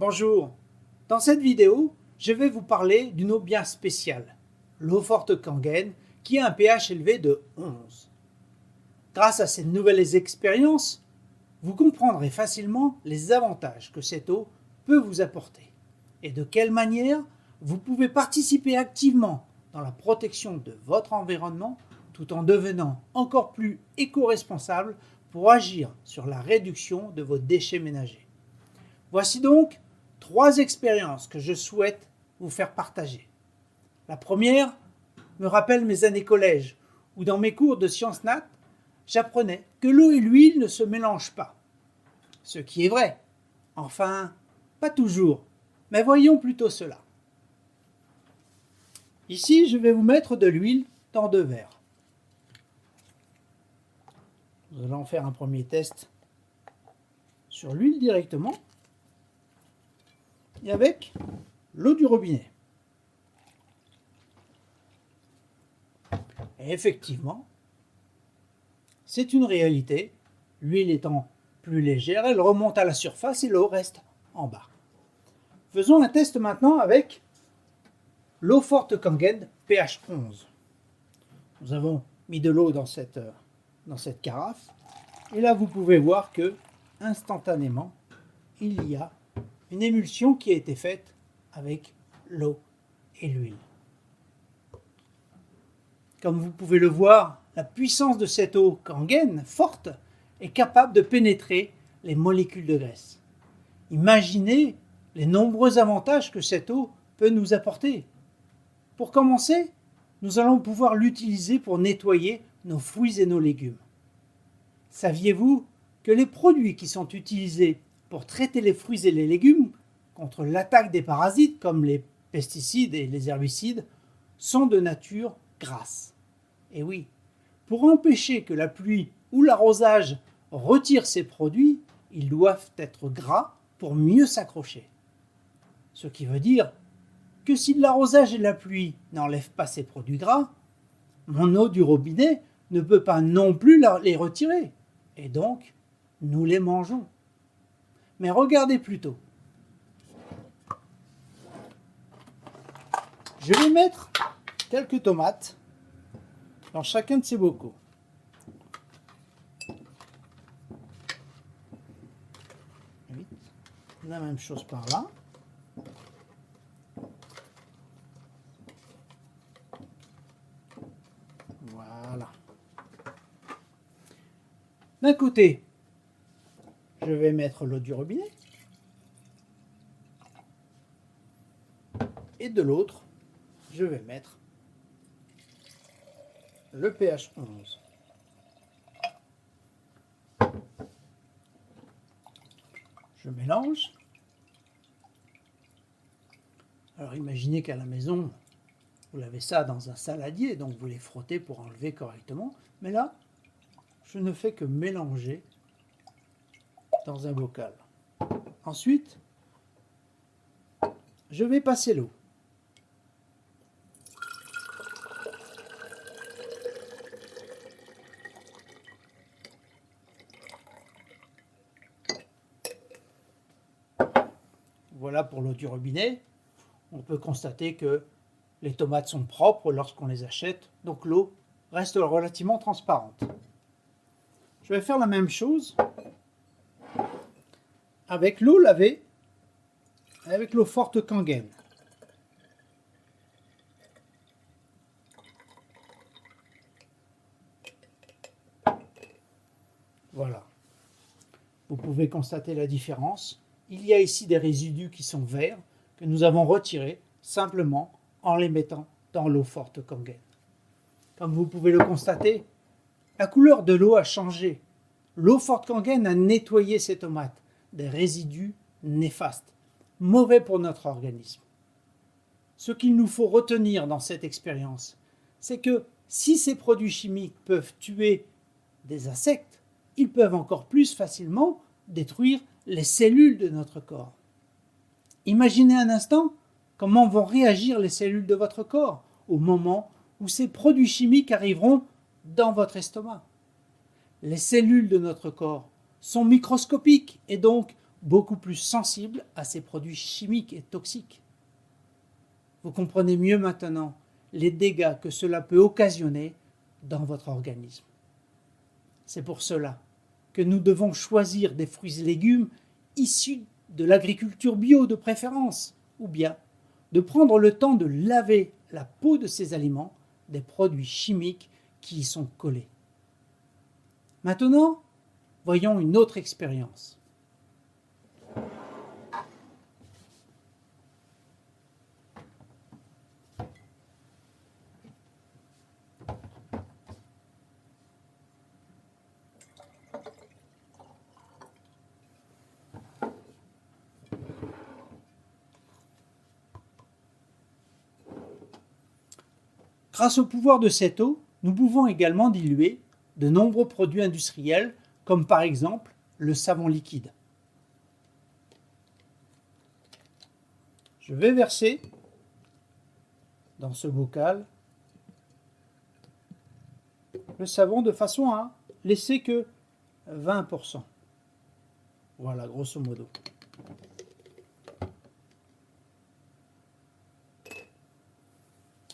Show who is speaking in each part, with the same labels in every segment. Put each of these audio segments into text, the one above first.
Speaker 1: Bonjour, dans cette vidéo, je vais vous parler d'une eau bien spéciale, l'eau forte Kangen, qui a un pH élevé de 11. Grâce à ces nouvelles expériences, vous comprendrez facilement les avantages que cette eau peut vous apporter et de quelle manière vous pouvez participer activement dans la protection de votre environnement tout en devenant encore plus éco-responsable pour agir sur la réduction de vos déchets ménagers. Voici donc 3 expériences que je souhaite vous faire partager. La première me rappelle mes années collège, où dans mes cours de sciences nat, j'apprenais que l'eau et l'huile ne se mélangent pas. Ce qui est vrai. Enfin, pas toujours, mais voyons plutôt cela. Ici, je vais vous mettre de l'huile dans 2 verres. Nous allons faire un premier test sur l'huile directement et avec l'eau du robinet. Et effectivement, c'est une réalité. L'huile étant plus légère, elle remonte à la surface et l'eau reste en bas. Faisons un test maintenant avec l'eau forte Kangen pH 11. Nous avons mis de l'eau dans cette carafe et là vous pouvez voir que instantanément il y a une émulsion qui a été faite avec l'eau et l'huile. Comme vous pouvez le voir, la puissance de cette eau Kangen forte est capable de pénétrer les molécules de graisse. Imaginez les nombreux avantages que cette eau peut nous apporter. Pour commencer, nous allons pouvoir l'utiliser pour nettoyer nos fruits et nos légumes. Saviez-vous que les produits qui sont utilisés pour traiter les fruits et les légumes contre l'attaque des parasites comme les pesticides et les herbicides sont de nature grasse? Et oui, pour empêcher que la pluie ou l'arrosage retire ces produits, ils doivent être gras pour mieux s'accrocher. Ce qui veut dire que si l'arrosage et la pluie n'enlèvent pas ces produits gras, mon eau du robinet ne peut pas non plus les retirer. Et donc, nous les mangeons. Mais regardez plutôt. Je vais mettre quelques tomates dans chacun de ces bocaux. La même chose par là. Voilà. D'un côté, je vais mettre l'eau du robinet. Et de l'autre, je vais mettre le pH 11. Je mélange. Alors imaginez qu'à la maison, vous lavez ça dans un saladier, donc vous les frottez pour enlever correctement. Mais là, je ne fais que mélanger dans un bocal. Ensuite, je vais passer l'eau. Voilà pour l'eau du robinet. On peut constater que les tomates sont propres lorsqu'on les achète, donc l'eau reste relativement transparente. Je vais faire la même chose avec l'eau lavée, avec l'eau forte Kangen. Voilà. Vous pouvez constater la différence. Il y a ici des résidus qui sont verts, que nous avons retirés simplement en les mettant dans l'eau forte Kangen. Comme vous pouvez le constater, la couleur de l'eau a changé. L'eau forte Kangen a nettoyé ces tomates des résidus néfastes, mauvais pour notre organisme. Ce qu'il nous faut retenir dans cette expérience, c'est que si ces produits chimiques peuvent tuer des insectes, ils peuvent encore plus facilement détruire les cellules de notre corps. Imaginez un instant comment vont réagir les cellules de votre corps au moment où ces produits chimiques arriveront dans votre estomac. Les cellules de notre corps sont microscopiques et donc beaucoup plus sensible à ces produits chimiques et toxiques. Vous comprenez mieux maintenant les dégâts que cela peut occasionner dans votre organisme. C'est pour cela que nous devons choisir des fruits et légumes issus de l'agriculture bio de préférence, ou bien de prendre le temps de laver la peau de ces aliments des produits chimiques qui y sont collés. Maintenant, voyons une autre expérience. Grâce au pouvoir de cette eau, nous pouvons également diluer de nombreux produits industriels, comme par exemple le savon liquide. Je vais verser dans ce bocal le savon de façon à laisser que 20%. Voilà, grosso modo.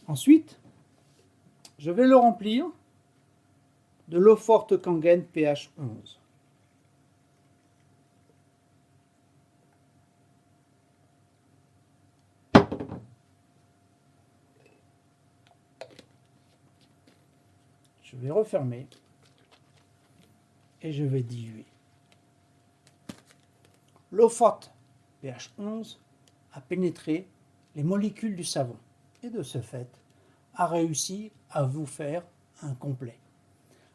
Speaker 1: Ensuite, je vais le remplir de l'eau forte Kangen pH 11. Je vais refermer et je vais diluer. L'eau forte pH 11 a pénétré les molécules du savon et de ce fait a réussi à vous faire un complet.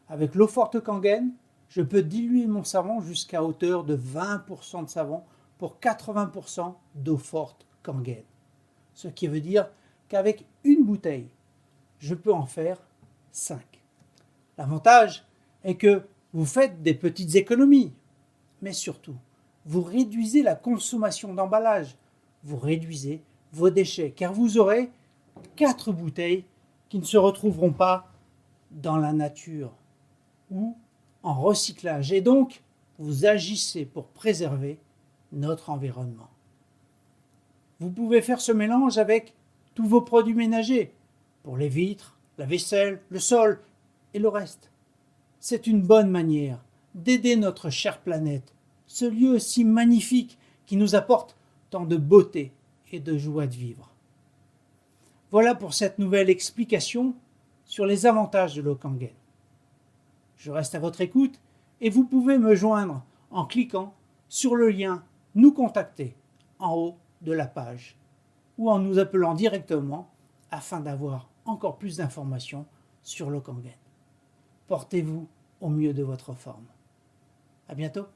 Speaker 1: Avec l'eau forte Kangen, je peux diluer mon savon jusqu'à hauteur de 20% de savon pour 80% d'eau forte Kangen. Ce qui veut dire qu'avec une bouteille, je peux en faire 5. L'avantage est que vous faites des petites économies, mais surtout, vous réduisez la consommation d'emballage, vous réduisez vos déchets, car vous aurez 4 bouteilles qui ne se retrouveront pas dans la nature ou en recyclage. Et donc, vous agissez pour préserver notre environnement. Vous pouvez faire ce mélange avec tous vos produits ménagers, pour les vitres, la vaisselle, le sol et le reste. C'est une bonne manière d'aider notre chère planète, ce lieu si magnifique qui nous apporte tant de beauté et de joie de vivre. Voilà pour cette nouvelle explication sur les avantages de l'eau Kangen. Je reste à votre écoute et vous pouvez me joindre en cliquant sur le lien « Nous contacter » en haut de la page ou en nous appelant directement afin d'avoir encore plus d'informations sur l'eau Kangen. Portez-vous au mieux de votre forme. À bientôt.